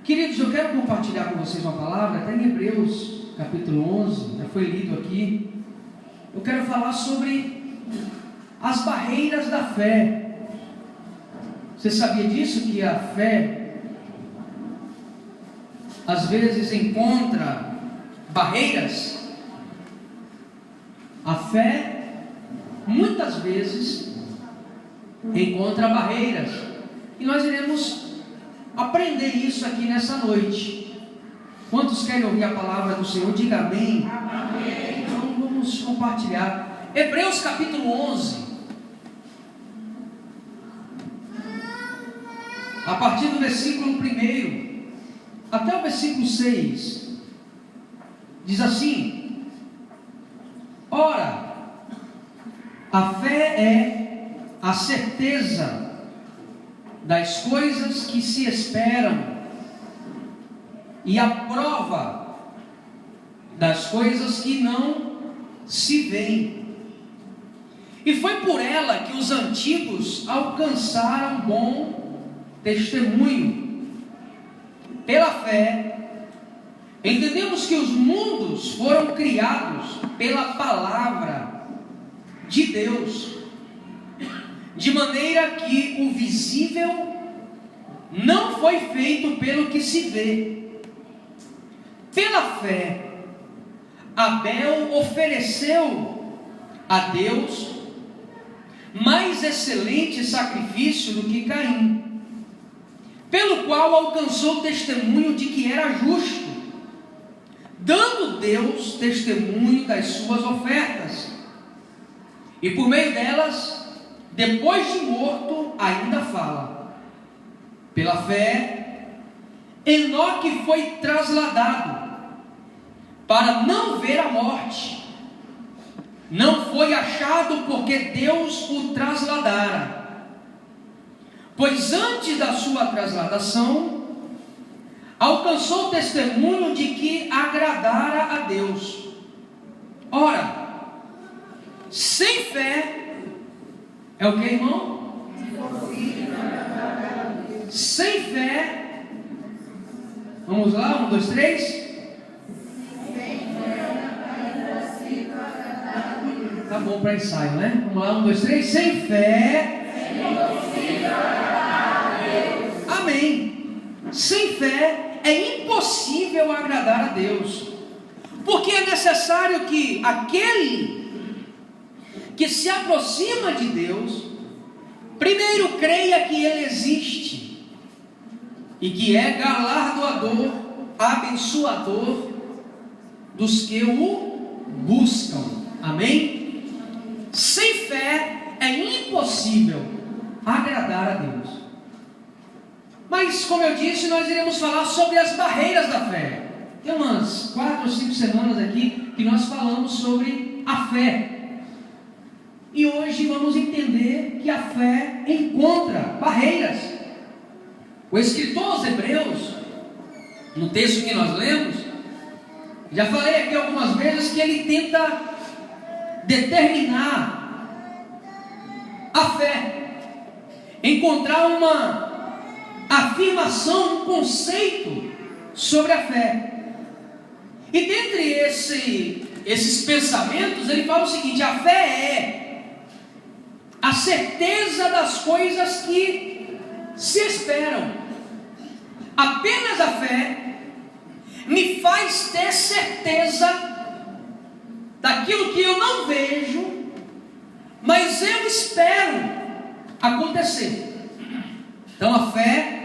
Queridos, eu quero compartilhar com vocês uma palavra, até em Hebreus, capítulo 11, já foi lido aqui. Eu quero falar sobre as barreiras da fé. Você sabia disso? Que a fé, às vezes, encontra barreiras? A fé, muitas vezes, encontra barreiras. E nós iremos aprender isso aqui nessa noite. Quantos querem ouvir a palavra do Senhor? Diga amém. Amém. Então vamos compartilhar. Hebreus capítulo 11. A partir do versículo 1 até o versículo 6. Diz assim: ora, a fé é a certeza das coisas que se esperam e a prova das coisas que não se veem. E foi por ela que os antigos alcançaram bom testemunho. Pela fé, entendemos que os mundos foram criados pela palavra de Deus, de maneira que o visível não foi feito pelo que se vê. Pela fé, Abel ofereceu a Deus mais excelente sacrifício do que Caim, pelo qual alcançou testemunho de que era justo, dando Deus testemunho das suas ofertas, e por meio delas, depois de morto, ainda fala. Pela fé, Enoque foi trasladado para não ver a morte. Não foi achado porque Deus o trasladara, pois antes da sua trasladação, alcançou testemunho de que agradara a Deus. Ora, sem fé, é o que, irmão? Sem fé. Vamos lá, 1, 2, 3. Tá bom para ensaio, né? Vamos lá, 1, 2, 3. Sem fé. Amém. Sem fé é impossível agradar a Deus, porque é necessário que aquele que se aproxima de Deus, primeiro creia que Ele existe e que é galardoador, abençoador dos que o buscam. Amém? Sem fé é impossível agradar a Deus. Mas, como eu disse, nós iremos falar sobre as barreiras da fé. Tem umas 4 ou 5 semanas aqui que nós falamos sobre a fé. E hoje vamos entender que a fé encontra barreiras. O escritor aos Hebreus, no texto que nós lemos, já falei aqui algumas vezes que ele tenta determinar a fé, encontrar uma afirmação, um conceito sobre a fé. E dentre esses pensamentos, ele fala o seguinte: a fé é a certeza das coisas que se esperam. Apenas a fé me faz ter certeza daquilo que eu não vejo, mas eu espero acontecer. Então a fé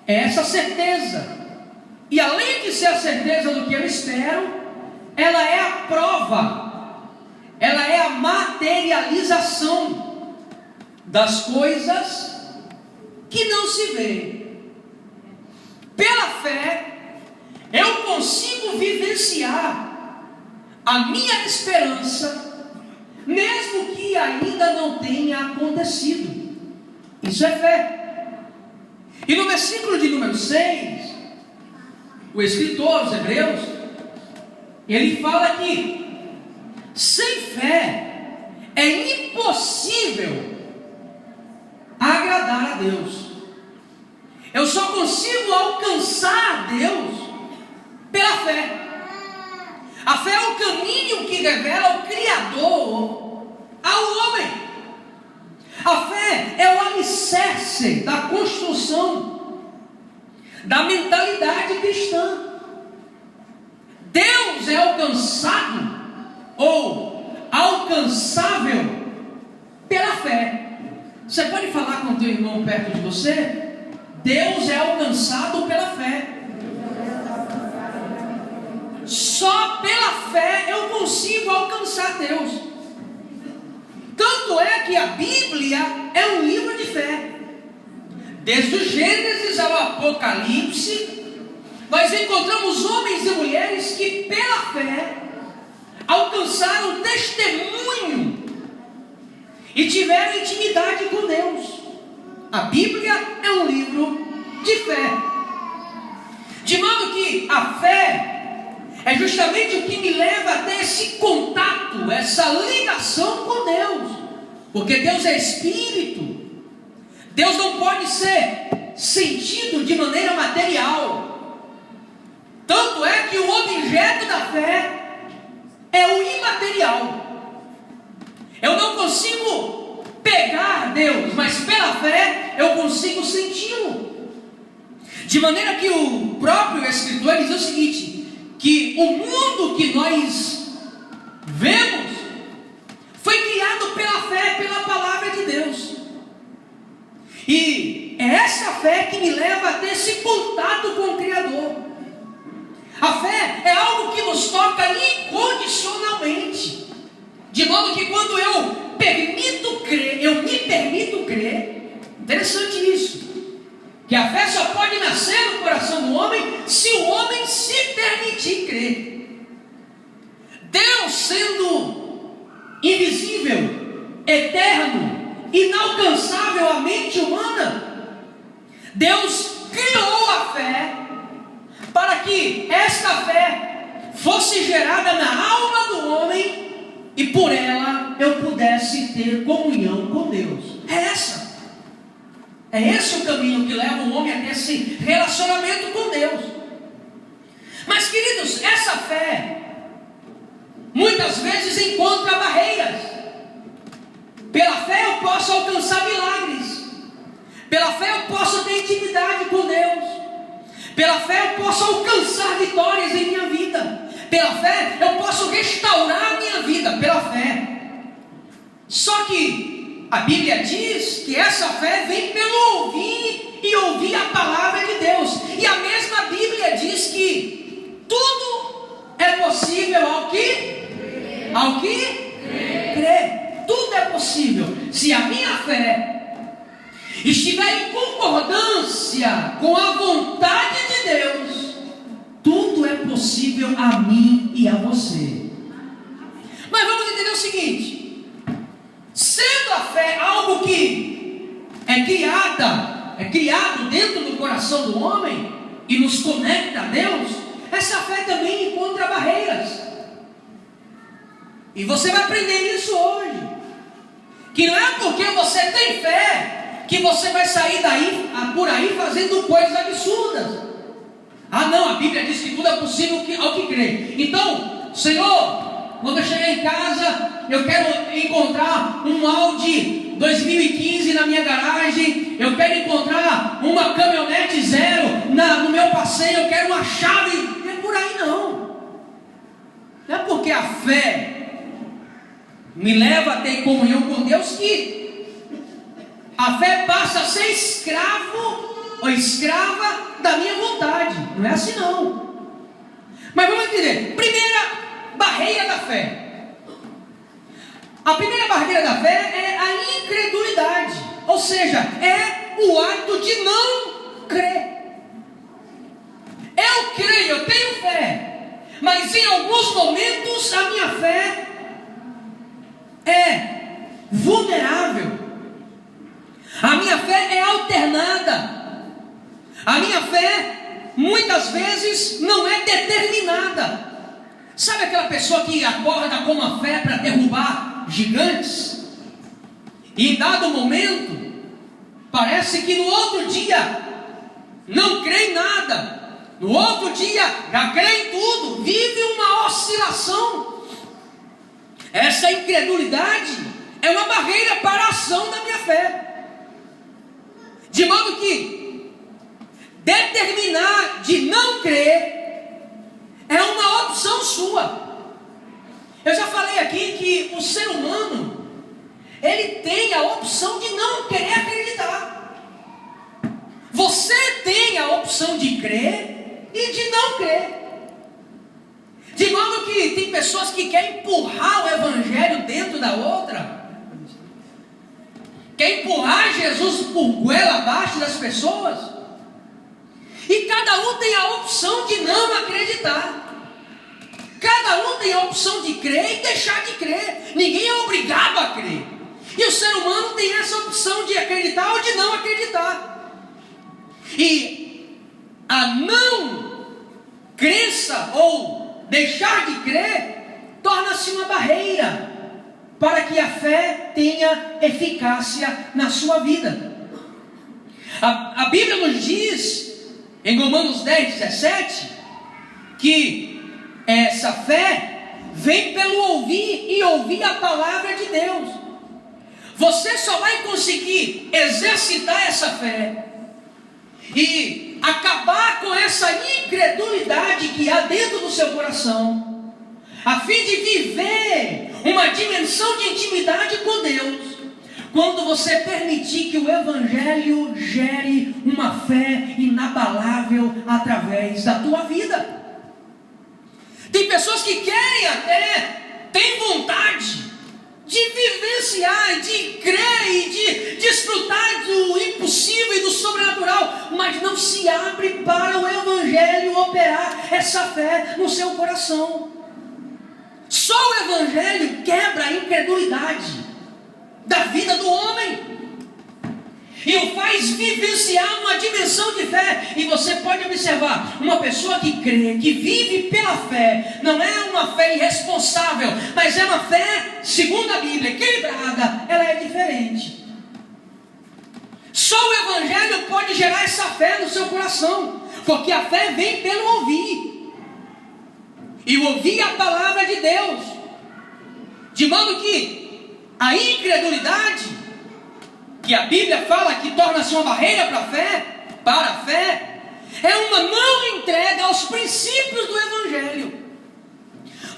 é essa certeza. E além de ser a certeza do que eu espero, ela é a prova, ela é a materialização das coisas que não se vê. Pela fé, eu consigo vivenciar a minha esperança, mesmo que ainda não tenha acontecido. Isso é fé. E no versículo de número 6, o escritor aos Hebreus, ele fala que sem fé é impossível agradar a Deus. Eu só consigo alcançar Deus pela fé. A fé é o caminho que revela o Criador ao homem. A fé é o alicerce da construção da mentalidade cristã. Deus é alcançado ou alcançável pela fé. Você pode falar com o teu irmão perto de você? Deus é alcançado pela fé. Só pela fé eu consigo alcançar Deus. Tanto é que a Bíblia é um livro de fé. Desde o Gênesis ao Apocalipse, nós encontramos homens e mulheres que pela fé alcançaram testemunho e tiveram intimidade com Deus. A Bíblia é um livro de fé. De modo que a fé é justamente o que me leva a ter esse contato, essa ligação com Deus. Porque Deus é Espírito. Deus não pode ser sentido de maneira material. Tanto é que o objeto da fé é o imaterial. Eu não consigo pegar Deus, mas pela fé eu consigo senti-lo. De maneira que o próprio escritor diz o seguinte: que o mundo que nós vemos foi criado pela fé, pela palavra de Deus. E é essa fé que me leva a ter esse contato com o Criador. A fé é algo que nos toca incondicionalmente. De modo que quando eu me permito crer, interessante isso, que a fé só pode nascer no coração do homem se o homem se permitir crer. Deus sendo invisível, eterno, inalcançável à mente humana, Deus criou a fé para que esta fé fosse gerada na alma do homem e por ela eu pudesse ter comunhão com Deus. É esse o caminho que leva o homem a ter esse relacionamento com Deus. Mas, queridos, essa fé muitas vezes encontra barreiras. Pela fé eu posso alcançar milagres. Pela fé eu posso ter intimidade com Deus. Pela fé eu posso alcançar vitórias em minha vida. Pela fé eu posso restaurar a minha vida. Pela fé. Só que a Bíblia diz que essa fé vem pelo ouvir e ouvir a palavra de Deus. E a mesma Bíblia diz que tudo é possível ao que crê. Tudo é possível. Se a minha fé estiver em concordância com a vontade de Deus, tudo é possível a mim e a você. Mas vamos entender o seguinte: sendo a fé algo que é criado dentro do coração do homem e nos conecta a Deus, essa fé também encontra barreiras. E você vai aprender isso hoje. Que não é porque você tem fé que você vai sair por aí fazendo coisas absurdas. Ah não, a Bíblia diz que tudo é possível ao que crê. Então, Senhor, quando eu chegar em casa, eu quero encontrar um Audi 2015 na minha garagem, eu quero encontrar uma caminhonete zero no meu passeio, eu quero uma chave. Não é por aí não. Não é porque a fé me leva a ter comunhão com Deus que a fé passa a ser escravo ou escrava da minha vontade. Não é assim não. Mas vamos entender. Primeira barreira da fé. A primeira barreira da fé é a incredulidade. Ou seja, é o ato de não crer. Eu creio, eu tenho fé, mas em alguns momentos a minha fé é vulnerável. A minha fé é alternada. A minha fé muitas vezes não é determinada. Sabe aquela pessoa que acorda com uma fé para derrubar gigantes? E em dado momento, parece que no outro dia não crê em nada, no outro dia já crê em tudo, vive uma oscilação. Essa incredulidade é uma barreira para a ação da minha fé, de modo que determinar de não crer é uma opção sua. Eu já falei aqui que o ser humano, ele tem a opção de não querer acreditar. Você tem a opção de crer e de não crer. De modo que tem pessoas que querem empurrar o evangelho dentro da outra, quer empurrar Jesus por goela abaixo das pessoas, e cada um tem a opção de não acreditar. Cada um tem a opção de crer e deixar de crer. Ninguém é obrigado a crer. E o ser humano tem essa opção de acreditar ou de não acreditar. E a não crença ou deixar de crer torna-se uma barreira para que a fé tenha eficácia na sua vida. A Bíblia nos diz, em Romanos 10:17, que essa fé vem pelo ouvir e ouvir a palavra de Deus. Você só vai conseguir exercitar essa fé e acabar com essa incredulidade que há dentro do seu coração, a fim de viver uma dimensão de intimidade com Deus, quando você permitir que o evangelho gere uma fé inabalável através da tua vida. Tem pessoas que querem até, têm vontade de vivenciar, de crer e de desfrutar do impossível e do sobrenatural, mas não se abre para o evangelho operar essa fé no seu coração. Só o evangelho quebra a incredulidade da vida do homem e o faz vivenciar uma dimensão de fé. E você pode observar, uma pessoa que crê, que vive pela fé, não é uma fé irresponsável, mas é uma fé, segundo a Bíblia, equilibrada. Ela é diferente. Só o evangelho pode gerar essa fé no seu coração, porque a fé vem pelo ouvir, e ouvir a palavra de Deus, de modo que a incredulidade, que a Bíblia fala que torna-se uma barreira para a fé, é uma não entrega aos princípios do evangelho.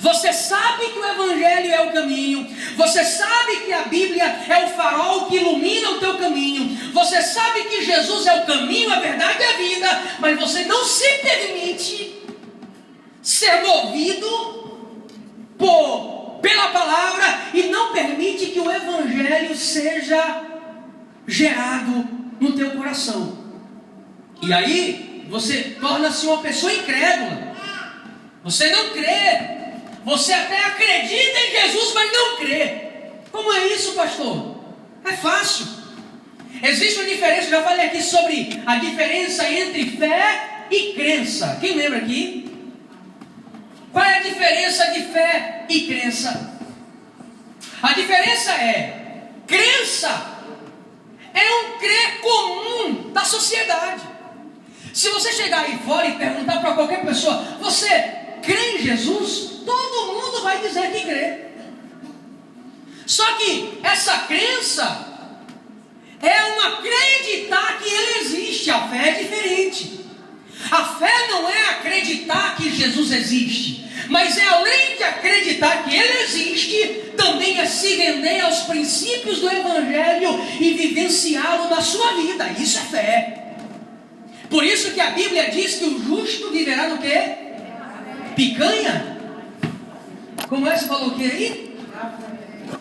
Você sabe que o evangelho é o caminho, você sabe que a Bíblia é o farol que ilumina o teu caminho, você sabe que Jesus é o caminho, a verdade e a vida, mas você não se permite ser movido pela palavra e não permite que o evangelho seja gerado no teu coração. E aí você torna-se uma pessoa incrédula. Você não crê. Você até acredita em Jesus, mas não crê. Como é isso, pastor? É fácil. Existe uma diferença. Eu já falei aqui sobre a diferença entre fé e crença. Quem lembra aqui? Qual é a diferença de fé e crença? A diferença é: crença é um crer comum da sociedade. Se você chegar aí fora e perguntar para qualquer pessoa: você crê em Jesus? Todo mundo vai dizer que crê. Só que essa crença é um acreditar que Ele existe. A fé é diferente. A fé não é acreditar que Jesus existe, mas é, além de acreditar que Ele existe, também é se render aos princípios do evangelho e vivenciá-lo na sua vida. Isso é fé. Por isso que a Bíblia diz que o justo viverá do quê? Picanha? Como é que você falou o que aí?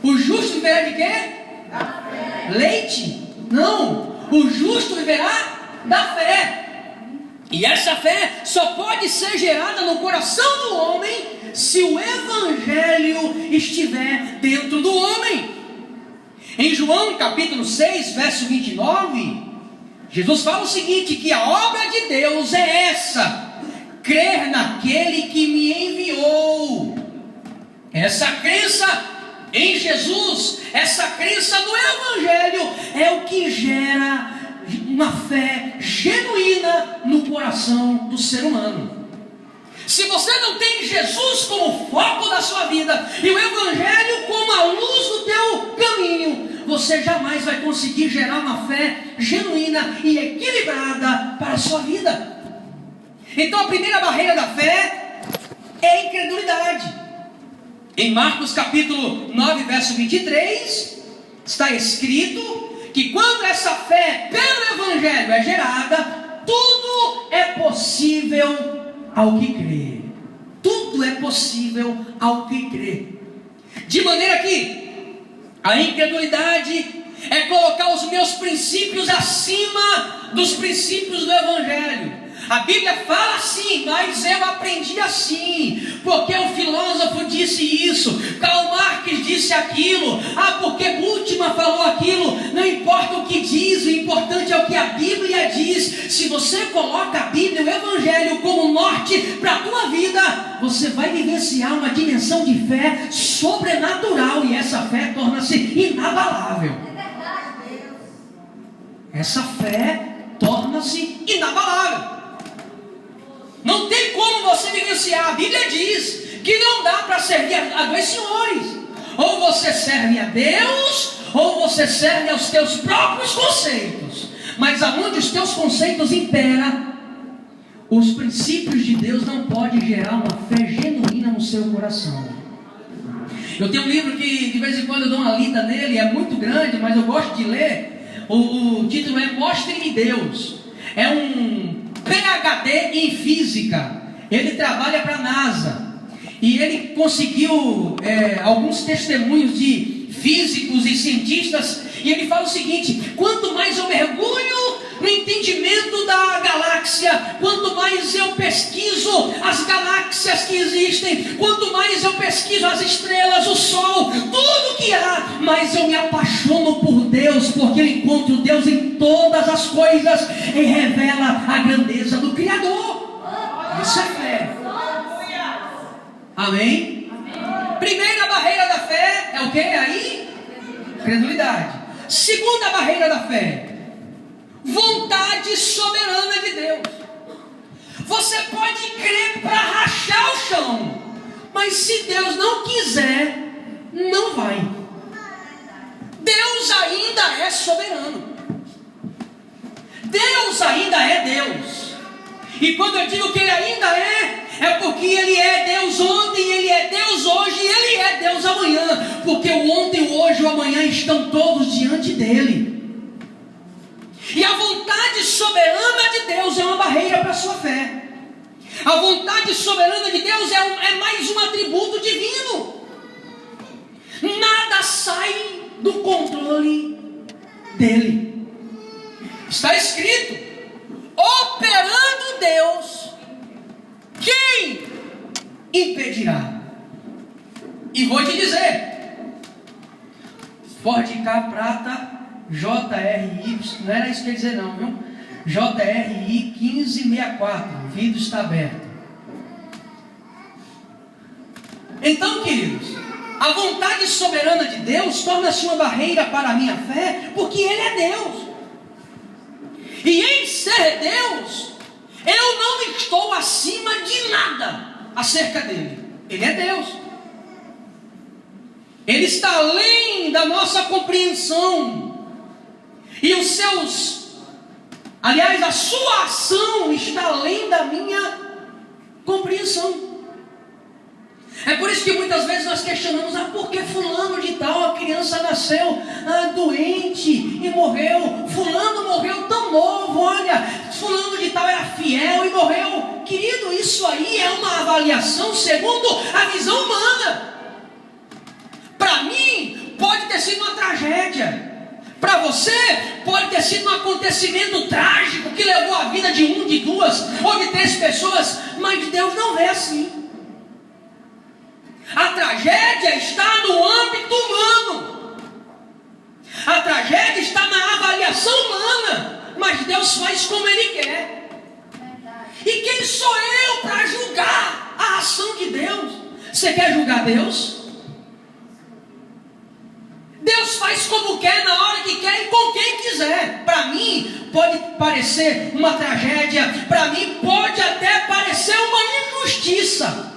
O justo viverá de quê? Leite? Não, o justo viverá da fé. E essa fé só pode ser gerada no coração do homem se o evangelho estiver dentro do homem. Em João capítulo 6, verso 29, Jesus fala o seguinte: que a obra de Deus é essa, crer naquele que me enviou. Essa crença em Jesus, essa crença no evangelho é o que gera uma fé genuína vida no coração do ser humano. Se você não tem Jesus como foco da sua vida e o Evangelho como a luz do teu caminho, você jamais vai conseguir gerar uma fé genuína e equilibrada para a sua vida. Então a primeira barreira da fé é a incredulidade. Em Marcos capítulo 9, verso 23, está escrito que quando essa fé pelo Evangelho é gerada, tudo é possível ao que crê. Tudo é possível ao que crê. De maneira que a incredulidade é colocar os meus princípios acima dos princípios do Evangelho. A Bíblia fala assim, mas eu aprendi assim, porque o filósofo disse isso, Karl Marx disse aquilo, porque Bultmann falou aquilo. Não importa o que diz, o importante é o que a Bíblia diz. Se você coloca a Bíblia, o Evangelho como norte para a tua vida, você vai vivenciar uma dimensão de fé sobrenatural, e essa fé torna-se inabalável. É verdade, Deus. Essa fé torna-se inabalável. Não tem como você vivenciar. A Bíblia diz que não dá para servir a dois senhores. Ou você serve a Deus, ou você serve aos teus próprios conceitos. Mas aonde os teus conceitos imperam, os princípios de Deus não podem gerar uma fé genuína no seu coração. Eu tenho um livro que de vez em quando eu dou uma lida nele, é muito grande, mas eu gosto de ler. O título é Mostre-me Deus. É um PhD em física. Ele trabalha para a NASA e ele conseguiu alguns testemunhos de físicos e cientistas, e ele fala o seguinte: quanto mais eu mergulho no entendimento da galáxia, quanto mais eu pesquiso as galáxias que existem, quanto mais eu pesquiso as estrelas, o sol, tudo que há, mais eu me apaixono por Deus, porque eu encontro Deus em todas as coisas e revela a grandeza do Criador. Isso é fé. Amém? Primeira barreira da fé é o que aí? Credulidade. Segunda barreira da fé: vontade soberana de Deus. Você pode crer para rachar o chão, mas se Deus não quiser, não vai. Deus ainda é soberano. Deus ainda é Deus. E quando eu digo que Ele ainda é porque Ele é Deus ontem, Ele é Deus hoje e Ele é Deus amanhã. Porque o ontem, o hoje e o amanhã estão todos diante dEle. E a vontade soberana de Deus é uma barreira para a sua fé. A vontade soberana de Deus é mais um atributo divino. Nada sai do controle dEle. Está escrito: operando Deus, quem impedirá? E vou te dizer, Ford K Prata JRI, não era isso que eu ia dizer não, viu? JRI 1564, o vidro está aberto. Então, queridos, a vontade soberana de Deus torna-se uma barreira para a minha fé, porque Ele é Deus. E em ser Deus, eu não estou acima de nada acerca dEle. Ele é Deus. Ele está além da nossa compreensão. E a sua ação está além da minha compreensão. É por isso que muitas vezes nós questionamos: por que fulano de tal, a criança nasceu doente e morreu? Fulano morreu tão novo, olha, fulano de tal era fiel e morreu. Querido, isso aí é uma avaliação segundo a visão humana. Para mim, pode ter sido uma tragédia. Para você, pode ter sido um acontecimento trágico que levou a vida de um, de duas ou de três pessoas, mas Deus não vê assim. A tragédia está no âmbito humano. A tragédia está na avaliação humana, mas Deus faz como Ele quer. E quem sou eu para julgar a ação de Deus? Você quer julgar Deus? Deus faz como quer, na hora que quer e com quem quiser. Para mim, parecer uma tragédia, para mim pode até parecer uma injustiça.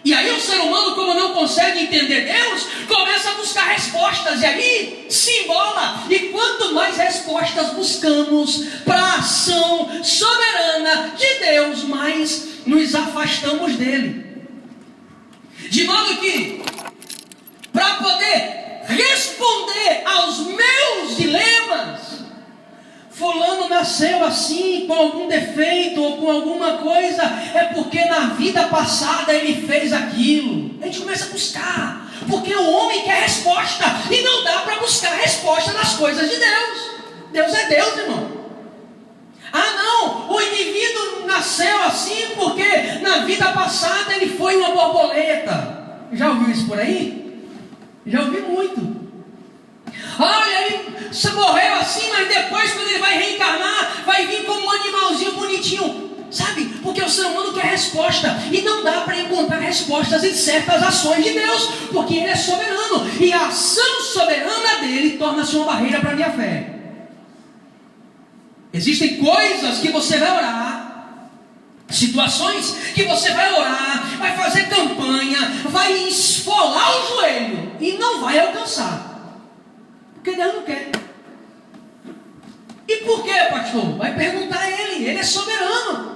E aí o ser humano, como não consegue entender Deus, começa a buscar respostas, e aí se embola. E quanto mais respostas buscamos para a ação soberana de Deus, mais nos afastamos dele. De modo que, para poder responder aos meus dilemas, fulano nasceu assim, com algum defeito ou com alguma coisa, é porque na vida passada ele fez aquilo. A gente começa a buscar, porque o homem quer resposta, e não dá para buscar resposta nas coisas de Deus. Deus é Deus, irmão. Ah não, o indivíduo nasceu assim porque na vida passada ele foi uma borboleta. Já ouviu isso por aí? Já ouvi muito. Olha, ele morreu assim, mas depois quando ele vai reencarnar, vai vir como um animalzinho bonitinho. Sabe? Porque o ser humano quer resposta, e não dá para encontrar respostas em certas ações de Deus, porque Ele é soberano, e a ação soberana dele torna-se uma barreira para a minha fé. Existem coisas que você vai orar, situações que você vai orar, vai fazer campanha, vai esfolar o joelho, e não vai alcançar, porque Deus não quer. E por quê, pastor? Vai perguntar a Ele é soberano.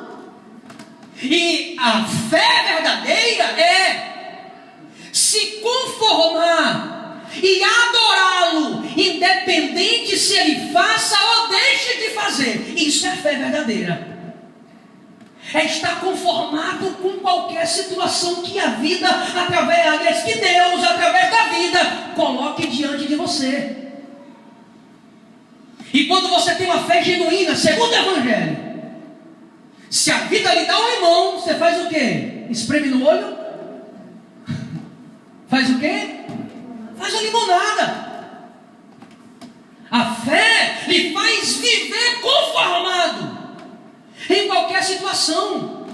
E a fé verdadeira é se conformar e adorá-lo, independente se ele faça ou deixe de fazer. Isso é fé verdadeira. É estar conformado com qualquer situação que a vida, que Deus, através da vida, coloque diante de você. E quando você tem uma fé genuína, segundo o Evangelho, se a vida lhe dá um limão, você faz o quê? Espreme no olho? Faz o quê? Faz a limonada. A fé lhe faz viver conformado em qualquer situação.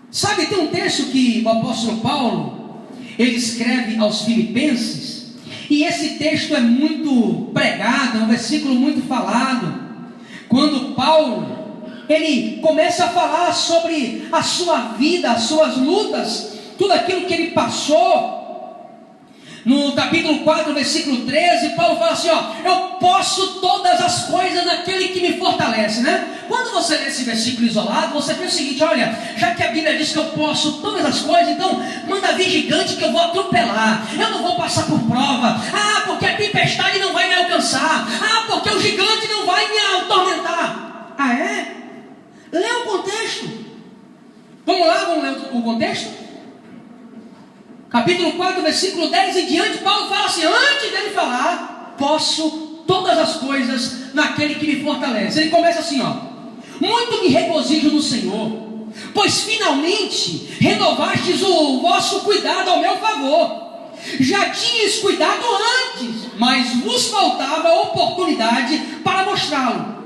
Sabe, tem um texto que o apóstolo Paulo, ele escreve aos Filipenses, e esse texto é muito pregado, é um versículo muito falado, quando Paulo ele começa a falar sobre a sua vida, as suas lutas, tudo aquilo que ele passou. No capítulo 4, versículo 13, Paulo fala assim, eu posso todas as coisas naquele que me fortalece, né? Quando você lê esse versículo isolado, você pensa o seguinte, olha, já que a Bíblia diz que eu posso todas as coisas, então manda vir gigante que eu vou atropelar, eu não vou passar por prova, porque a tempestade não vai me alcançar, porque o gigante não vai me atormentar. Ah é? Lê o contexto. Vamos lá, vamos ler o contexto? Capítulo 4, versículo 10 em diante, Paulo fala assim, antes dele falar, posso todas as coisas naquele que me fortalece. Ele começa assim, muito me regozijo no Senhor, pois finalmente renovastes o vosso cuidado ao meu favor. Já tinhas cuidado antes, mas vos faltava oportunidade para mostrá-lo.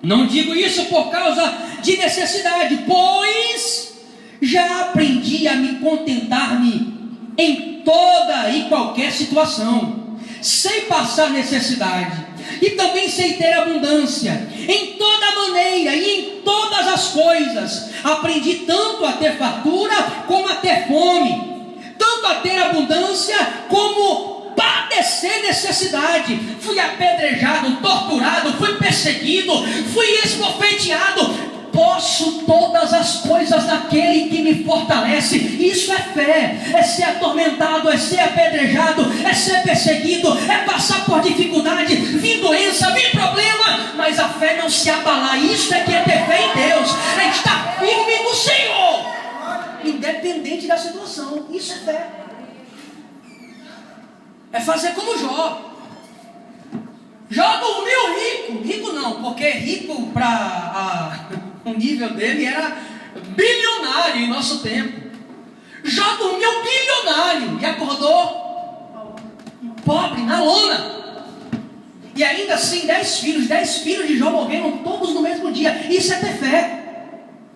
Não digo isso por causa de necessidade, pois já aprendi a me contentar-me em toda e qualquer situação, sem passar necessidade, e também sem ter abundância, em toda maneira e em todas as coisas. Aprendi tanto a ter fartura como a ter fome, tanto a ter abundância como padecer necessidade. Fui apedrejado, torturado, fui perseguido, fui esbofeteado. Posso todas as coisas naquele que me fortalece. Isso é fé, é ser atormentado, é ser apedrejado, é ser perseguido, é passar por dificuldade, vir doença, vir problema, mas a fé não se abalar. Isso é que é ter fé em Deus, é estar firme no Senhor, independente da situação. Isso é fé. É fazer como Jó. Jó dormiu rico não, porque rico para o nível dele era bilionário em nosso tempo. Jó dormiu bilionário e acordou pobre, na lona. E ainda assim 10 filhos de Jó morreram todos no mesmo dia. Isso é ter fé.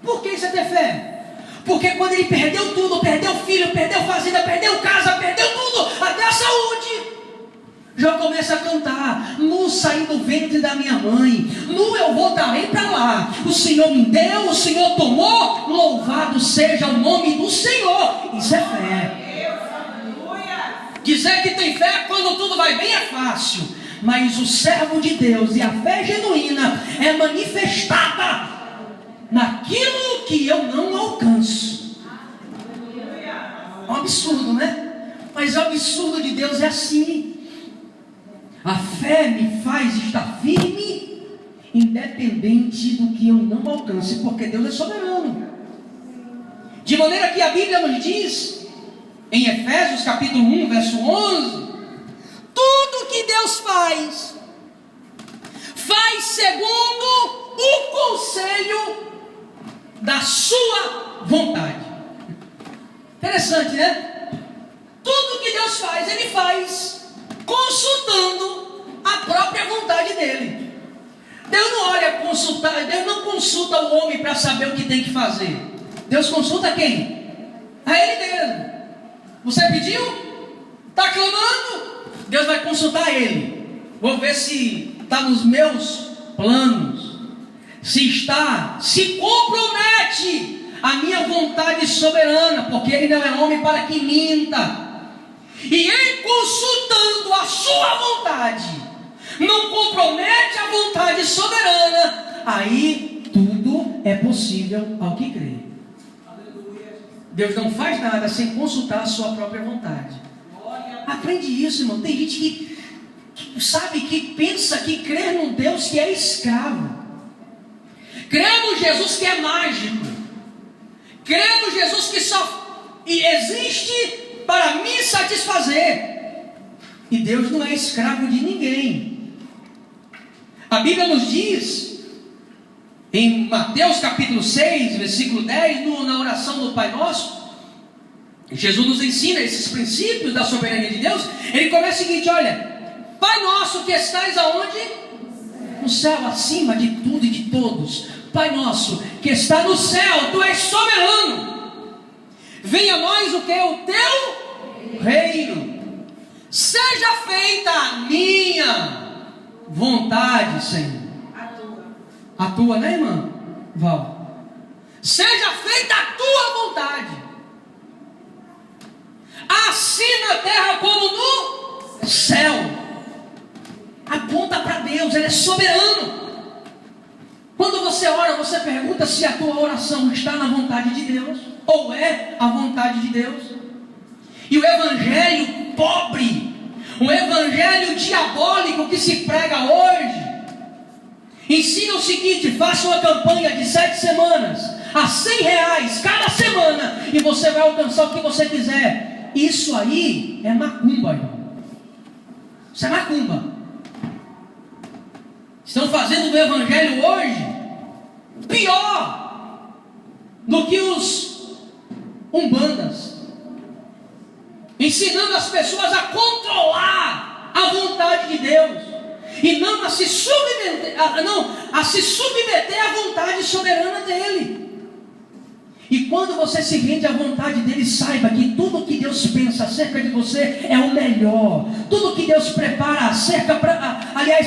Por que isso é ter fé? Porque quando ele perdeu tudo, perdeu filho, perdeu fazenda, perdeu casa, perdeu tudo, até a saúde, Já começa a cantar: nu saí do ventre da minha mãe, nu eu voltarei para lá. O Senhor me deu, o Senhor tomou, louvado seja o nome do Senhor. Isso é fé. Dizer que tem fé quando tudo vai bem é fácil, mas o servo de Deus e a fé genuína é manifestada naquilo que eu não alcanço. É um absurdo, né? Mas o absurdo de Deus é assim. A fé me faz estar firme, independente do que eu não alcance, porque Deus é soberano. De maneira que a Bíblia nos diz, em Efésios capítulo 1, verso 11, tudo que Deus faz segundo o conselho da sua vontade. Interessante, né? Tudo que Deus faz, Ele faz consultando a própria vontade dele. Deus não olha consultar, Deus não consulta o homem para saber o que tem que fazer. Deus consulta quem? A Ele mesmo. Você pediu? Está clamando? Deus vai consultar Ele. Vou ver se está nos meus planos. Se compromete a minha vontade soberana, porque Ele não é homem para que minta. E em consultando a sua vontade, não compromete a vontade soberana, aí tudo é possível ao que crê. Deus não faz nada sem consultar a sua própria vontade. Aprende isso, irmão. Tem gente que pensa que crê num Deus que é escravo, crê no Jesus que é mágico, crê no Jesus que só existe para me satisfazer. E Deus não é escravo de ninguém. A Bíblia nos diz, em Mateus capítulo 6, versículo 10, na oração do Pai Nosso, Jesus nos ensina esses princípios da soberania de Deus. Ele começa o seguinte: olha, Pai Nosso que estais aonde? No céu, acima de tudo e de todos. Pai Nosso que está no céu, Tu és soberano. Venha a nós o que? O Teu reino. Seja feita a minha vontade, Senhor. A tua, né, irmã? Val. Seja feita a tua vontade, assim na terra como no céu. Aponta para Deus, Ele é soberano. Quando você ora, você pergunta se a tua oração está na vontade de Deus, ou é a vontade de Deus. E o evangelho pobre, o evangelho diabólico que se prega hoje, ensina o seguinte: faça uma campanha de 7 semanas, a R$100 cada semana, e você vai alcançar o que você quiser. Isso aí é macumba, irmão. Isso é macumba. Estão fazendo do evangelho hoje pior do que os umbandas, ensinando as pessoas a controlar a vontade de Deus e não a se submeter, a se submeter à vontade soberana dele. E quando você se rende à vontade dele, saiba que tudo que Deus pensa acerca de você é o melhor. Tudo que Deus prepara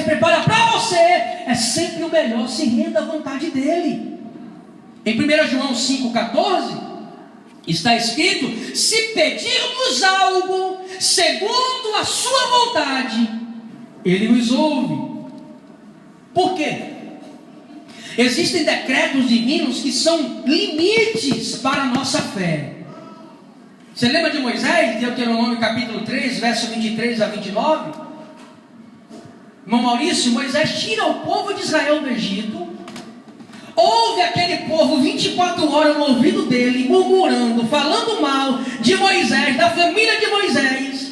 prepara para você é sempre o melhor. Se renda à vontade dele. Em 1 João 5,14 está escrito: se pedirmos algo segundo a sua vontade, Ele nos ouve. Por quê? Existem decretos divinos que são limites para a nossa fé. Você lembra de Moisés, Deuteronômio capítulo 3, verso 23 a 29? Irmão Maurício, Moisés tira o povo de Israel do Egito, ouve aquele povo 24 horas no ouvido dele, murmurando, falando mal de Moisés, da família de Moisés.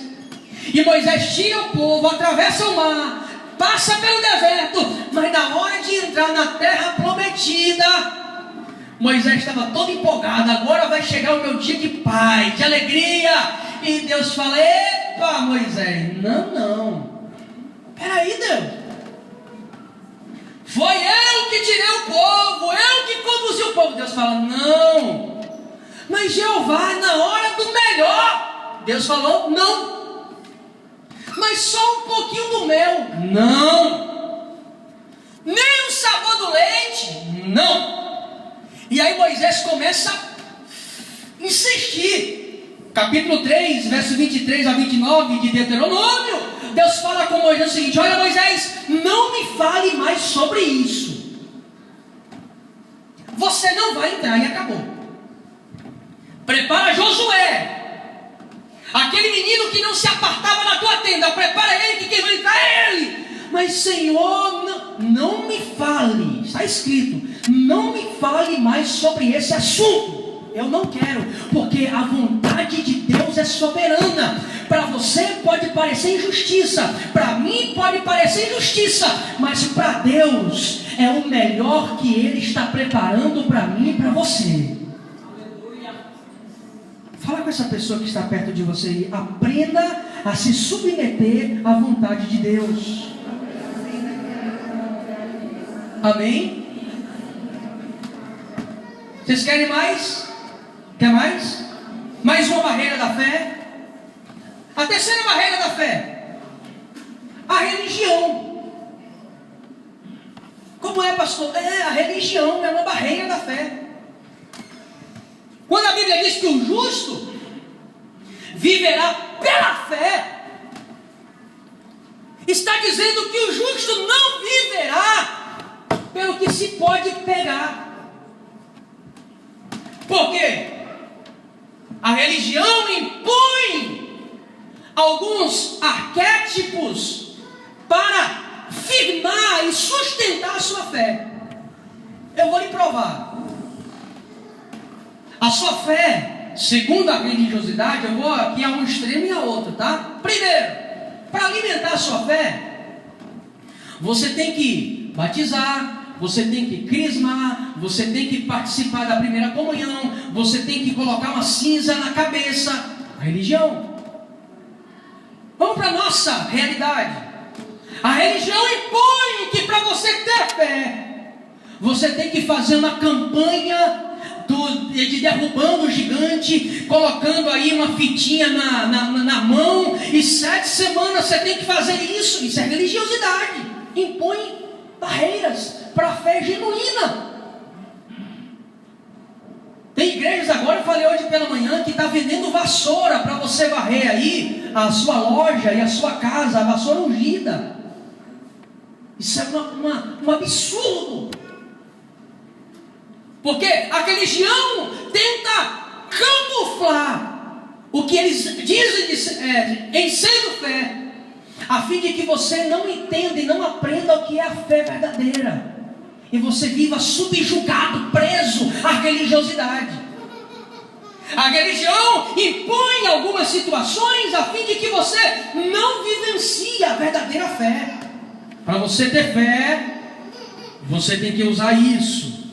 E Moisés tira o povo, atravessa o mar, passa pelo deserto, mas na hora de entrar na terra prometida, Moisés estava todo empolgado. Agora vai chegar o meu dia de paz, de alegria. E Deus fala: epa, Moisés, não. Peraí, Deus, foi eu que tirei o povo, eu que conduzi o povo. Deus fala: não, mas Jeová, na hora do melhor, Deus falou: não mas só um pouquinho do mel. Não. Nem o sabor do leite. Não. E aí Moisés começa a insistir. Capítulo 3, verso 23 a 29 de Deuteronômio. Deus fala com Moisés o seguinte: olha, Moisés, não me fale mais sobre isso. Você não vai entrar, e acabou. Prepara Josué, aquele menino que não se apartava da tua tenda. Prepara ele, que quem vai entrar é ele. Mas Senhor, não me fale. Está escrito: não me fale mais sobre esse assunto. Eu não quero, porque a vontade de Deus é soberana. Para você pode parecer injustiça, para mim pode parecer injustiça, mas para Deus é o melhor que Ele está preparando para mim e para você. Aleluia. Fala com essa pessoa que está perto de você e aprenda a se submeter à vontade de Deus. Amém? Vocês querem mais? Quer mais? Mais uma barreira da fé. A terceira barreira da fé: a religião. Como é, pastor? A religião é uma barreira da fé. Quando a Bíblia diz que o justo viverá pela fé, está dizendo que o justo não viverá pelo que se pode pegar. Por quê? A religião impõe alguns arquétipos para firmar e sustentar a sua fé. Eu vou lhe provar. A sua fé, segundo a religiosidade, eu vou aqui a um extremo e a outro, tá? Primeiro, para alimentar a sua fé, você tem que batizar, você tem que crismar, você tem que participar da primeira comunhão, você tem que colocar uma cinza na cabeça. A religião. Vamos para a nossa realidade. A religião impõe que para você ter fé, você tem que fazer uma campanha de derrubando o gigante, colocando aí uma fitinha na mão, e 7 semanas você tem que fazer isso. Isso é religiosidade. Impõe barreiras para a fé genuína. Tem igrejas agora, eu falei hoje pela manhã, que está vendendo vassoura para você varrer aí a sua loja e a sua casa, a vassoura ungida. Isso é um absurdo. Porque a religião tenta camuflar o que eles dizem em sendo fé, a fim de que você não entenda e não aprenda o que é a fé verdadeira. E você viva subjugado, preso à religiosidade. A religião impõe algumas situações a fim de que você não vivencie a verdadeira fé. Para você ter fé, você tem que usar isso,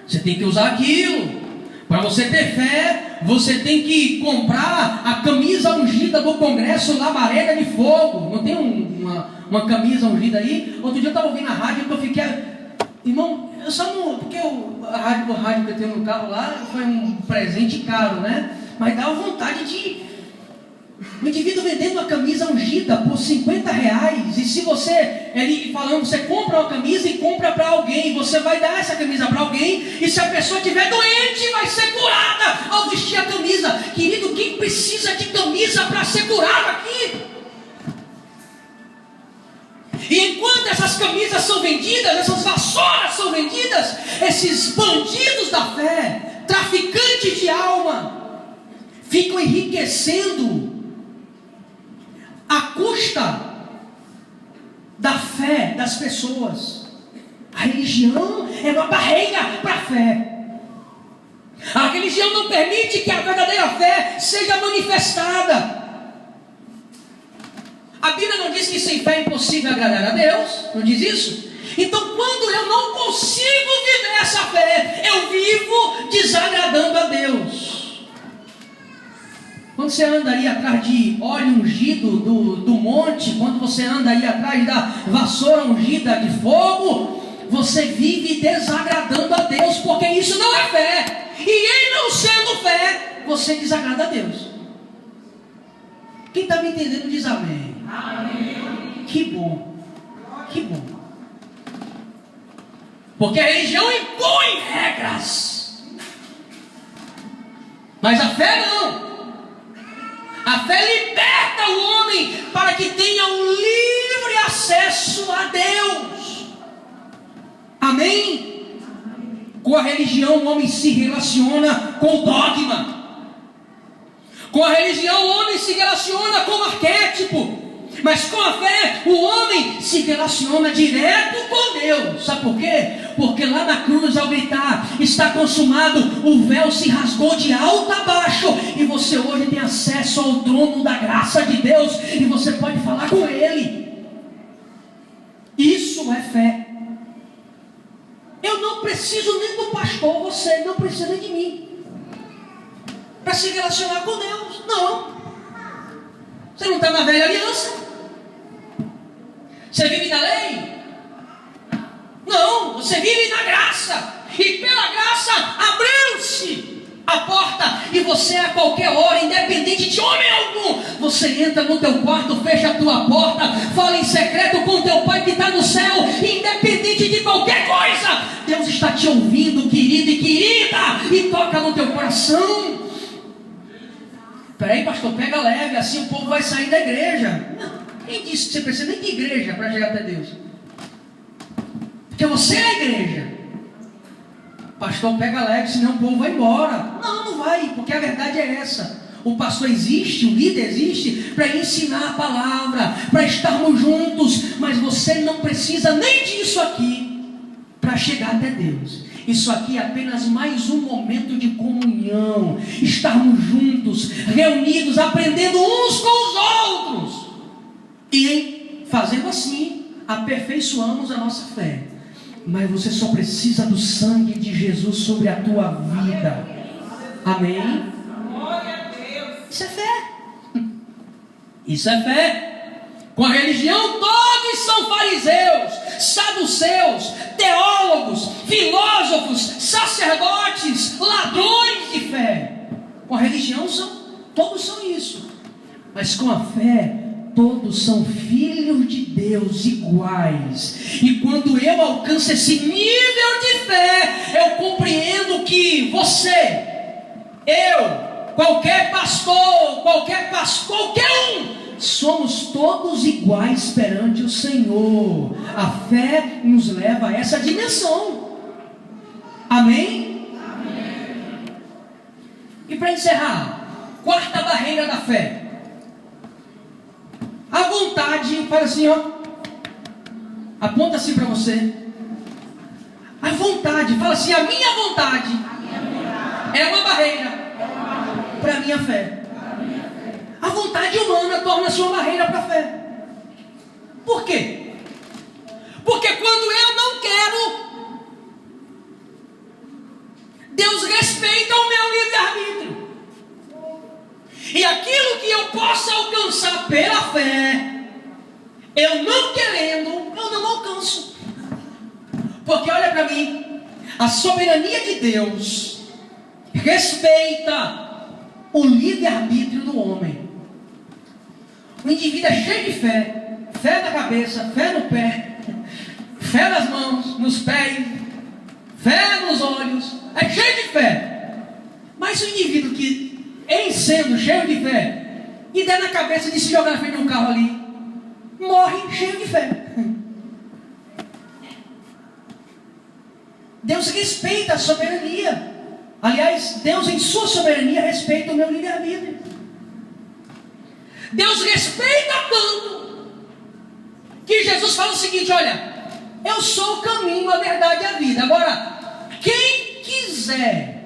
você tem que usar aquilo. Para você ter fé, você tem que comprar a camisa ungida do Congresso Labareda de Fogo. Não tem uma camisa ungida aí? Outro dia eu estava ouvindo a rádio que eu fiquei... Irmão, eu só não... Porque o rádio que eu tenho no carro lá foi um presente caro, né? Mas dá vontade de... O indivíduo vendendo uma camisa ungida por R$50. E se você... Ele falando, você compra uma camisa e compra para alguém. Você vai dar essa camisa para alguém. E se a pessoa estiver doente, vai ser curada ao vestir a camisa. Querido, quem precisa de camisa para ser curado aqui? E enquanto essas camisas são vendidas, essas vassouras são vendidas, esses bandidos da fé, traficantes de alma, ficam enriquecendo à custa da fé das pessoas. A religião é uma barreira para a fé. A religião não permite que a verdadeira fé seja manifestada. A Bíblia não diz que sem fé é impossível agradar a Deus? Não diz isso? Então, quando eu não consigo viver essa fé, eu vivo desagradando a Deus. Quando você anda aí atrás de óleo ungido do monte, quando você anda aí atrás da vassoura ungida de fogo, você vive desagradando a Deus, porque isso não é fé. E em não sendo fé, você desagrada a Deus. Quem está me entendendo diz amém. Amém. Que bom. Que bom. Porque a religião impõe regras. Mas a fé não. A fé liberta o homem para que tenha um livre acesso a Deus. Amém? Com a religião o homem se relaciona com o dogma. Com a religião o homem se relaciona com o arquétipo. Mas com a fé o homem se relaciona direto com Deus. Sabe por quê? Porque lá na cruz, ao gritar, está consumado, o véu se rasgou de alto a baixo, e você hoje tem acesso ao trono da graça de Deus, e você pode falar com Ele. Isso é fé. Eu não preciso nem do pastor, você não precisa de mim para se relacionar com Deus. Não. Você não está na velha aliança? Você vive na lei? Não, você vive na graça. E pela graça abriu-se a porta, e você a qualquer hora, independente de homem algum, você entra no teu quarto, fecha a tua porta, fala em secreto com teu pai que está no céu, independente de qualquer coisa, Deus está te ouvindo, querido e querida, e toca no teu coração. Peraí, pastor, pega leve, assim o povo vai sair da igreja. Não, quem disse que você precisa nem de igreja para chegar até Deus? Porque você é a igreja. Pastor, pega leve, senão o povo vai embora. Não, não vai, porque a verdade é essa. O pastor existe, o líder existe para ensinar a palavra, para estarmos juntos, mas você não precisa nem disso aqui para chegar até Deus. Isso aqui é apenas mais um momento de comunhão, estarmos juntos, reunidos, aprendendo uns com os outros, e fazendo assim, aperfeiçoamos a nossa fé. Mas você só precisa do sangue de Jesus sobre a tua vida. Amém? Isso é fé. Isso é fé. Com a religião todos são fariseus, saduceus, teólogos, filósofos, sacerdotes, ladrões de fé. Com a religião todos são isso. Mas com a fé todos são filhos de Deus iguais. E quando eu alcanço esse nível de fé, eu compreendo que você, eu, qualquer pastor, qualquer um, somos todos iguais perante o Senhor. A fé nos leva a essa dimensão. Amém? Amém. E para encerrar, quarta barreira da fé. A vontade, fala assim, ó. Aponta assim para você. A vontade, fala assim, a minha vontade é uma barreira para a minha fé. A vontade humana torna-se uma barreira para a fé. Por quê? Porque quando eu não quero, Deus respeita o meu livre-arbítrio. E aquilo que eu possa alcançar pela fé, eu não querendo, eu não alcanço. Porque olha para mim, a soberania de Deus respeita o livre-arbítrio do homem. O indivíduo é cheio de fé, fé na cabeça, fé no pé, fé nas mãos, nos pés, fé nos olhos, é cheio de fé. Mas o indivíduo que, em sendo cheio de fé, e der na cabeça de se jogar na frente de um carro ali, morre cheio de fé. Deus respeita a soberania. Aliás, Deus em sua soberania respeita o meu livre-arbítrio. Deus respeita tanto que Jesus fala o seguinte: olha, eu sou o caminho, a verdade e a vida. Agora, quem quiser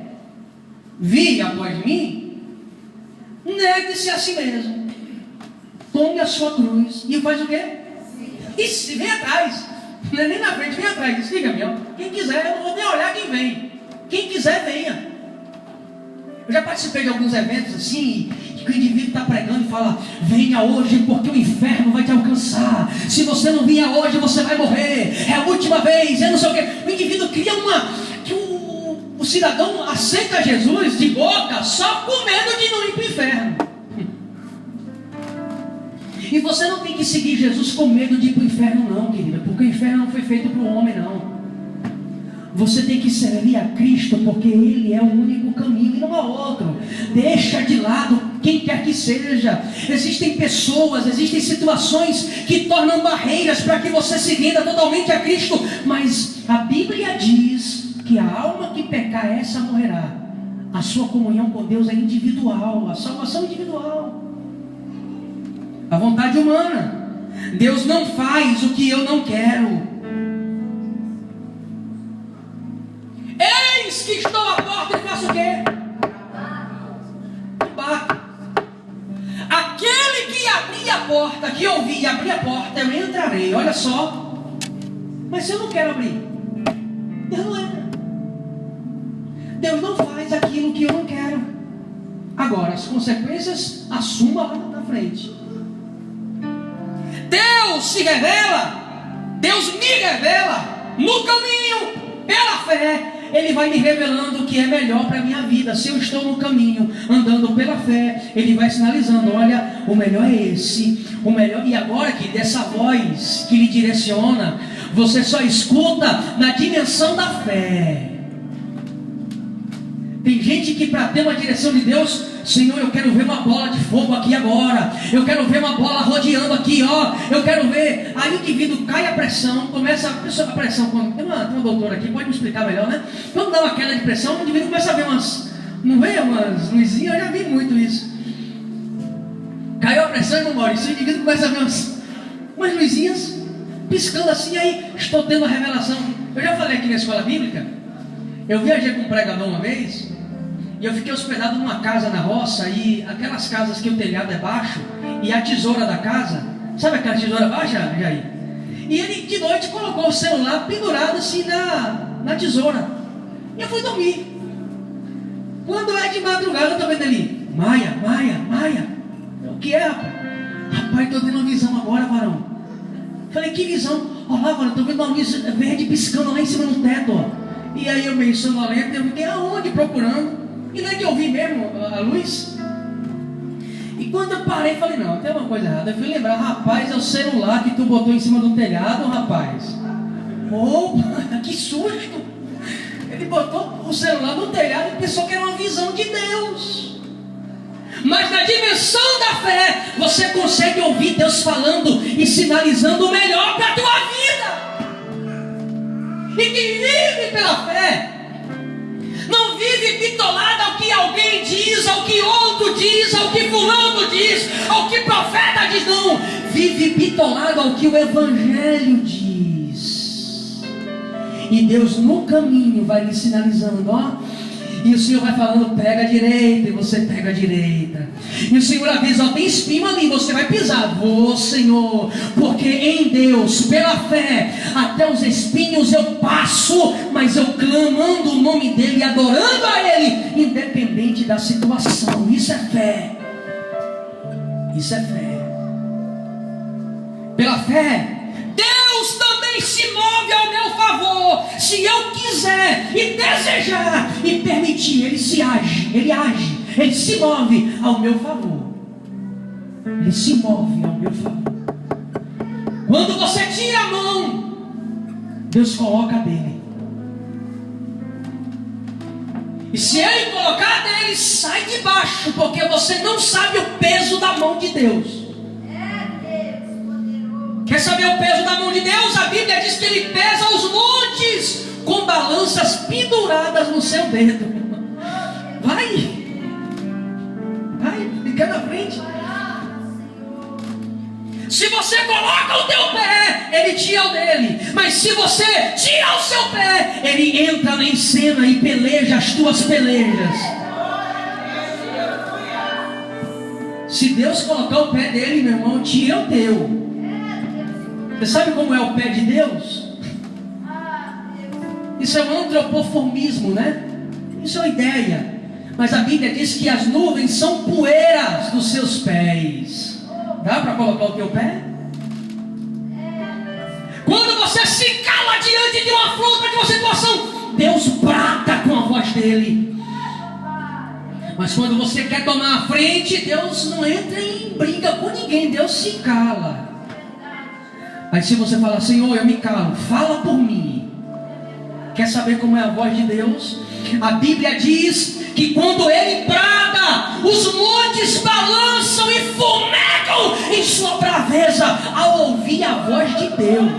vir após mim, negue-se a si mesmo, tome a sua cruz e faz o quê? E se vem atrás, não é nem na frente, vem atrás, siga meu. Quem quiser, eu não vou nem olhar quem vem. Quem quiser, venha. Eu já participei de alguns eventos assim, que o indivíduo está pregando e fala: venha hoje porque o inferno vai te alcançar. Se você não vier hoje, você vai morrer. É a última vez, é não sei o quê. O indivíduo cria que o cidadão aceita Jesus de boca, só com medo de não ir para o inferno. E você não tem que seguir Jesus com medo de ir para o inferno não, querida, porque o inferno não foi feito para o homem não. Você tem que servir a Cristo, porque Ele é o único caminho e não há outro. Deixa de lado quem quer que seja. Existem pessoas, existem situações que tornam barreiras para que você se renda totalmente a Cristo. Mas a Bíblia diz que a alma que pecar, essa morrerá. A sua comunhão com Deus é individual, a salvação é individual. A vontade humana. Deus não faz o que eu não quero. Eis que estou à porta e faço o quê? Bato. Aquele que abrir a porta, que ouvir e abrir a porta, eu entrarei. Olha só. Mas se eu não quero abrir, Deus não entra. Deus não faz aquilo que eu não quero. Agora, as consequências, assuma lá na frente. Deus se revela, Deus me revela no caminho, pela fé. Ele vai me revelando o que é melhor para a minha vida. Se eu estou no caminho, andando pela fé, Ele vai sinalizando, olha, o melhor é esse, o melhor. E agora que dessa voz que lhe direciona, você só escuta na dimensão da fé. Tem gente que para ter uma direção de Deus, Senhor, eu quero ver uma bola de fogo aqui agora, eu quero ver uma bola rodeando aqui, ó, eu quero ver. Aí o indivíduo cai a pressão, começa a pressão. Tem uma doutora aqui, pode me explicar melhor, né? Quando dá uma queda de pressão, o indivíduo começa a ver não vê umas luzinhas, eu já vi muito isso. Caiu a pressão, irmão Maurício, o indivíduo começa a ver umas luzinhas piscando assim. Aí estou tendo a revelação. Eu já falei aqui na escola bíblica, eu viajei com um pregador uma vez, e eu fiquei hospedado numa casa na roça, e aquelas casas que o telhado é baixo, e a tesoura da casa, sabe aquela tesoura baixa, Jair? E ele de noite colocou o celular pendurado assim na tesoura. E eu fui dormir. Quando é de madrugada, eu estou vendo ali, Maia. O que é, rapaz? Rapaz, estou tendo uma visão agora, varão. Falei, que visão? Olha lá, varão, estou vendo uma luz verde piscando lá em cima do teto, ó. E aí eu meio sonolento, eu fiquei aonde procurando. E não é que eu vi mesmo a luz. E quando eu parei, falei, não, tem uma coisa errada. Eu fui lembrar, rapaz, é o celular que tu botou em cima do telhado, rapaz. Opa, que susto. Ele botou o celular no telhado e pensou que era uma visão de Deus. Mas na dimensão da fé, você consegue ouvir Deus falando e sinalizando o melhor para a tua vida. E quem vive pela fé não vive bitolado ao que alguém diz, ao que outro diz, ao que fulano diz, ao que profeta diz. Não, vive bitolado ao que o Evangelho diz. E Deus no caminho vai lhe sinalizando, ó. E o Senhor vai falando, pega a direita, e você pega a direita. E o Senhor avisa, ó, tem espinho ali, você vai pisar. Vou, Senhor, porque em Deus, pela fé, até os espinhos eu passo, mas eu clamando o nome dEle, adorando a Ele, independente da situação. Isso é fé. Isso é fé. Pela fé, Deus também se move ao meu favor. Se eu quiser e desejar e permitir, Ele age, Ele se move ao meu favor. Ele se move ao meu favor. Quando você tira a mão, Deus coloca a dele. E se Ele colocar a dele, sai de baixo, porque você não sabe o peso da mão de Deus. Quer saber o peso da mão de Deus? A Bíblia diz que Ele pesa os montes com balanças penduradas no seu dedo. Vai, fica na frente. Se você coloca o teu pé, Ele tira o dele. Mas se você tira o seu pé, Ele entra em cena e peleja as tuas pelejas. Se Deus colocar o pé dele, meu irmão, tira o teu. Você sabe como é o pé de Deus? Isso é um antropoformismo, né? Isso é uma ideia. Mas a Bíblia diz que as nuvens são poeiras dos seus pés. Dá para colocar o teu pé? Quando você se cala diante de uma afronta, de uma situação, Deus brada com a voz dele. Mas quando você quer tomar a frente, Deus não entra em briga com ninguém, Deus se cala. Aí se você falar, Senhor, eu me calo, fala por mim. Quer saber como é a voz de Deus? A Bíblia diz que quando Ele brada, os montes balançam e fumegam em sua braveza ao ouvir a voz de Deus.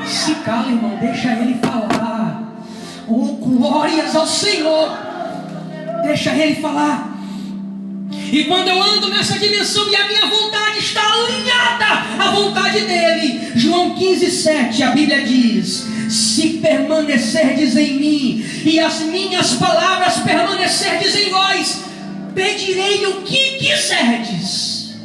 Se cala, irmão, deixa Ele falar. Oh, glórias ao Senhor. Deixa Ele falar. E quando eu ando nessa dimensão e a minha vontade está alinhada à vontade dEle, João 15:7, a Bíblia diz: se permanecerdes em mim e as minhas palavras permanecerdes em vós, pedirei o que quiserdes,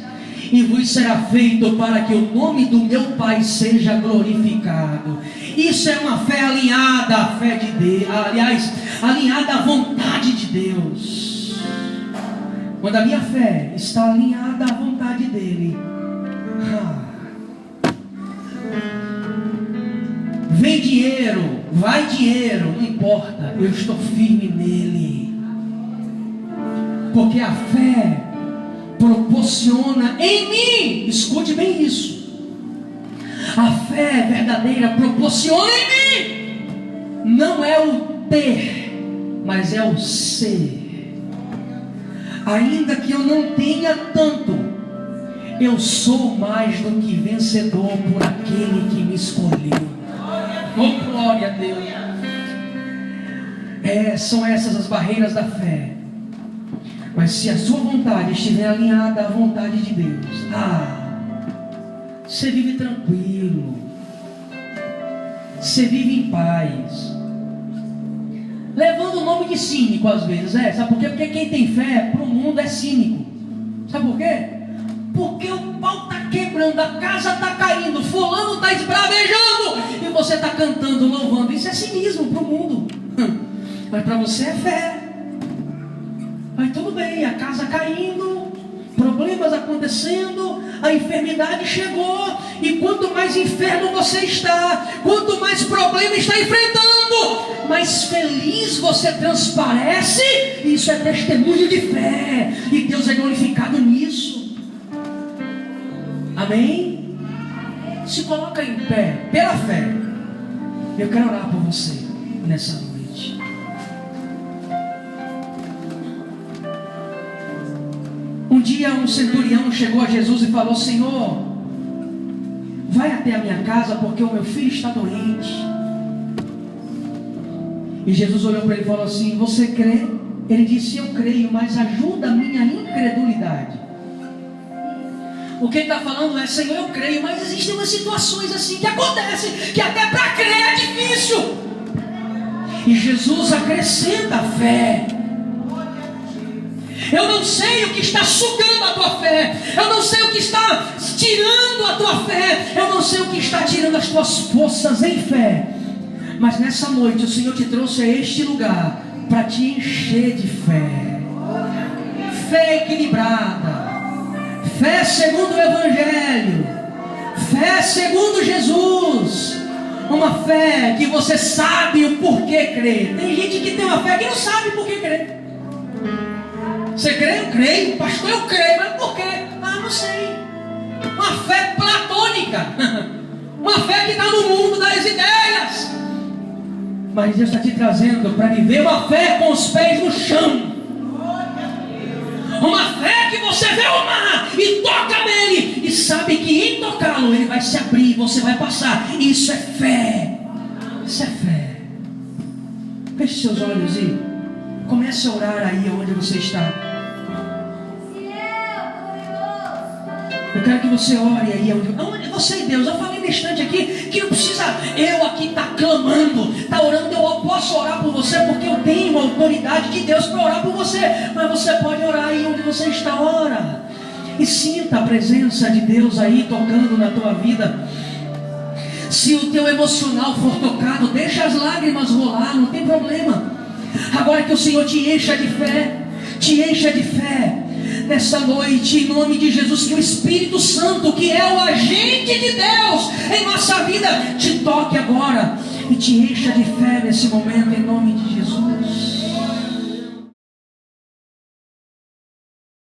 e vos será feito, para que o nome do meu Pai seja glorificado. Isso é uma fé alinhada à fé de Deus, aliás, alinhada à vontade de Deus. Quando a minha fé está alinhada à vontade dEle, vem dinheiro, vai dinheiro, não importa, eu estou firme nele. Porque a fé proporciona em mim, escute bem isso, a fé verdadeira proporciona em mim, não é o ter, mas é o ser. Ainda que eu não tenha tanto, eu sou mais do que vencedor por aquele que me escolheu. Oh, glória a Deus. São essas as barreiras da fé. Mas se a sua vontade estiver alinhada à vontade de Deus, você vive tranquilo, você vive em paz, levando o nome de cínico às vezes. Sabe por quê? Porque quem tem fé para o mundo é cínico. Sabe por quê? Porque o pau está quebrando, a casa está caindo, fulano está esbravejando e você está cantando, louvando. Isso é cinismo para o mundo. Mas para você é fé. Mas tudo bem, a casa caindo, problemas acontecendo, a enfermidade chegou, e quanto mais inferno você está, quanto mais problema está enfrentando, mais feliz você transparece. Isso é testemunho de fé, e Deus é glorificado nisso. Amém? Se coloca em pé, pela fé. Eu quero orar por você nessa noite. Um dia um centurião chegou a Jesus e falou: Senhor, vai até a minha casa porque o meu filho está doente. E Jesus olhou para ele e falou assim: você crê? Ele disse: eu creio, mas ajuda a minha incredulidade. O que ele está falando é: Senhor, eu creio, mas existem umas situações assim que acontecem, que até para crer é difícil. E Jesus acrescenta a fé. Eu não sei o que está sugando a tua fé, eu não sei o que está tirando a tua fé, eu não sei o que está tirando as tuas forças em fé, mas nessa noite o Senhor te trouxe a este lugar para te encher de fé. Fé equilibrada, fé segundo o Evangelho, fé segundo Jesus, uma fé que você sabe o porquê crer. Tem gente que tem uma fé que não sabe por que crer. Você crê? Eu creio. Pastor, eu creio. Mas por quê? Não sei. Uma fé platônica. Uma fé que está no mundo das ideias. Mas Deus está te trazendo para viver uma fé com os pés no chão. Uma fé que você vê o mar e toca nele. E sabe que em tocá-lo ele vai se abrir, você vai passar. Isso é fé. Isso é fé. Feche seus olhos e comece a orar aí onde você está. Eu quero que você ore aí onde você e Deus. Eu falei no instante aqui que não precisa eu aqui estar clamando, estar orando. Eu posso orar por você porque eu tenho a autoridade de Deus para orar por você. Mas você pode orar aí onde você está. Ora e sinta a presença de Deus aí tocando na tua vida. Se o teu emocional for tocado, deixa as lágrimas rolar, não tem problema. Agora que o Senhor te encha de fé, te encha de fé nessa noite, em nome de Jesus, que o Espírito Santo, que é o agente de Deus em nossa vida, te toque agora e te encha de fé nesse momento, em nome de Jesus.